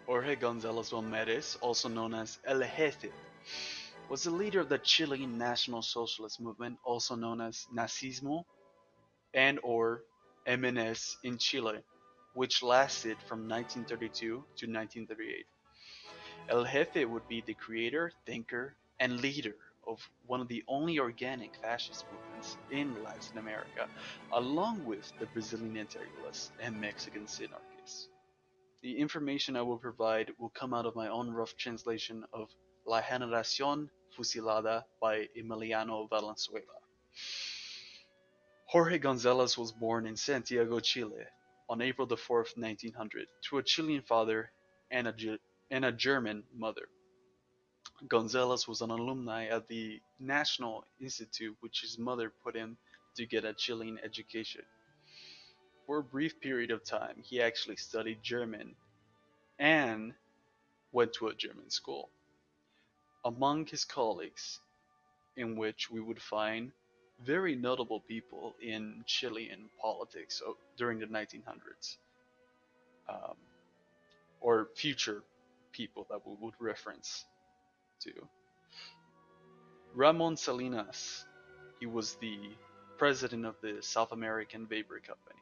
Jorge Gonzalez von Marees, also known as El Jefe, was the leader of the Chilean National Socialist movement, also known as Nazismo and or MNS in Chile, which lasted from 1932 to 1938. El Jefe would be the creator, thinker, and leader of one of the only organic fascist movements in Latin America, along with the Brazilian integralists and Mexican synarchists. The information I will provide will come out of my own rough translation of La Generación Fusilada by Emiliano Valenzuela. Jorge Gonzalez was born in Santiago, Chile on April the 4th, 1900, to a Chilean father and a German mother. Gonzalez was an alumni at the National Institute, which his mother put him to get a Chilean education. For a brief period of time, he actually studied German and went to a German school. Among his colleagues, in which we would find very notable people in Chilean politics during the 1900s, um, or future people that we would reference to. Ramon Salinas, he was the president of the South American Vapor Company.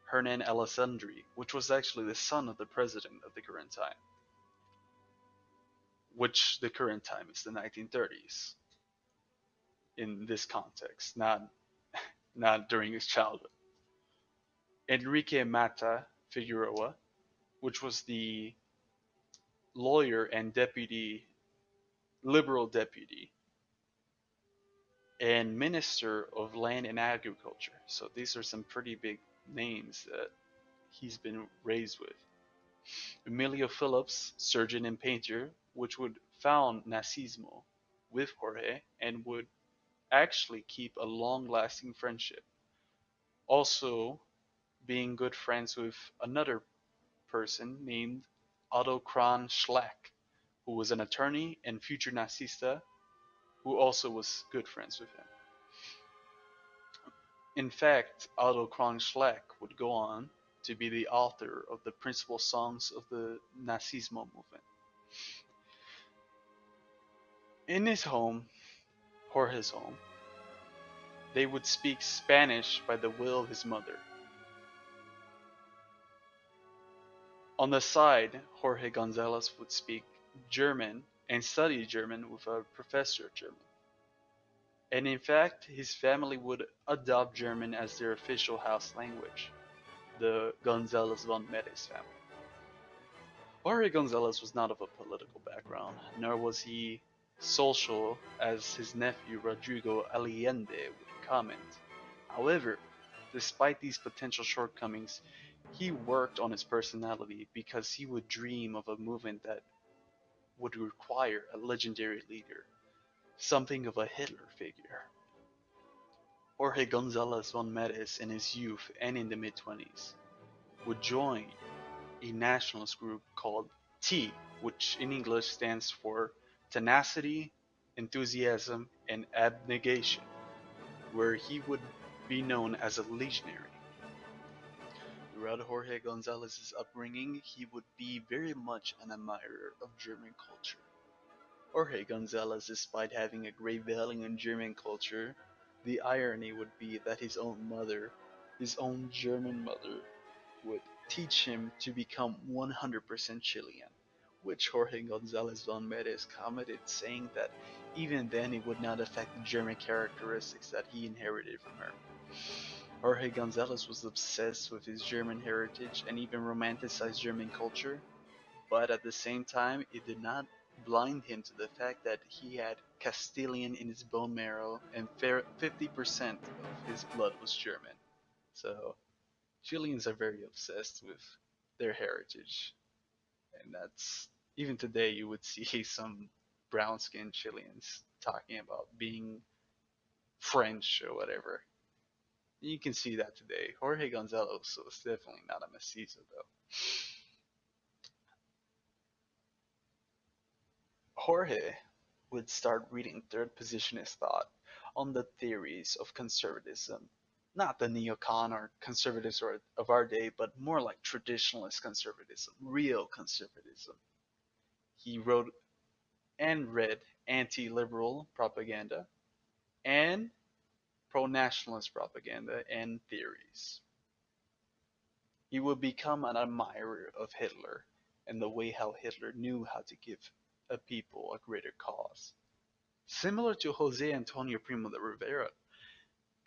Hernan Alessandri, which was actually the son of the president of the current time, which the current time is the 1930s in this context, not during his childhood. Enrique Mata Figueroa, which was the lawyer and liberal deputy and minister of land and agriculture. So these are some pretty big names that he's been raised with. Emilio Phillips, surgeon and painter, which would found Nazismo with Jorge and would actually keep a long-lasting friendship. Also being good friends with another person named Otto Kron Schleck, who was an attorney and future Nazista, who also was good friends with him. In fact, Otto Kron Schleck would go on to be the author of the principal songs of the Nazismo movement. In his home, Jorge's home, they would speak Spanish by the will of his mother. On the side, Jorge Gonzalez would speak German and study German with a professor of German. And in fact, his family would adopt German as their official house language, the Gonzalez von Marees family. Jorge Gonzalez was not of a political background, nor was he social as his nephew Rodrigo Allende would comment. However, despite these potential shortcomings, he worked on his personality because he would dream of a movement that would require a legendary leader, something of a Hitler figure. Jorge Gonzalez von Marees in his youth and in the mid-20s would join a nationalist group called T, which in English stands for tenacity, enthusiasm, and abnegation, where he would be known as a legionary. Throughout Jorge Gonzalez's upbringing, he would be very much an admirer of German culture. Jorge Gonzalez, despite having a great value in German culture, the irony would be that his own mother, his own German mother, would teach him to become 100% Chilean, which Jorge Gonzalez von Marees commented, saying that even then it would not affect the German characteristics that he inherited from her. Jorge Gonzalez was obsessed with his German heritage and even romanticized German culture, but at the same time it did not blind him to the fact that he had Castilian in his bone marrow and 50% of his blood was German. So Chileans are very obsessed with their heritage, and that's even today you would see some brown-skinned Chileans talking about being French or whatever. You can see that today. Jorge Gonzalez was definitely not a mestizo though. Jorge would start reading third positionist thought on the theories of conservatism not the neocon or conservatives of our day, but more like traditionalist conservatism, real conservatism. He wrote and read anti-liberal propaganda and pro-nationalist propaganda and theories. He would become an admirer of Hitler and the way how Hitler knew how to give a people a greater cause. Similar to Jose Antonio Primo de Rivera,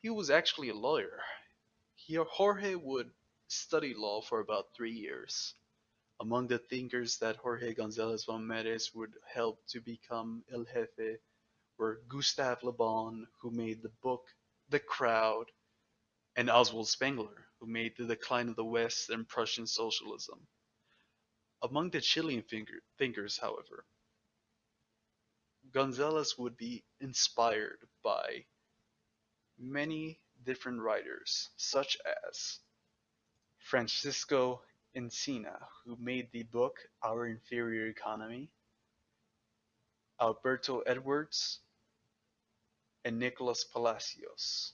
he was actually a lawyer. Jorge would study law for about 3 years. Among the thinkers that Jorge Gonzalez von Marees would help to become El Jefe were Gustave Le Bon, who made the book The Crowd, and Oswald Spengler, who made The Decline of the West and Prussian Socialism. Among the Chilean thinkers, however, Gonzalez would be inspired by many different writers, such as Francisco Encina, who made the book Our Inferior Economy, Alberto Edwards, and Nicolas Palacios.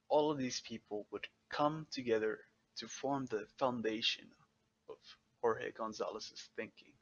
All of these people would come together to form the foundation of Jorge Gonzalez's thinking.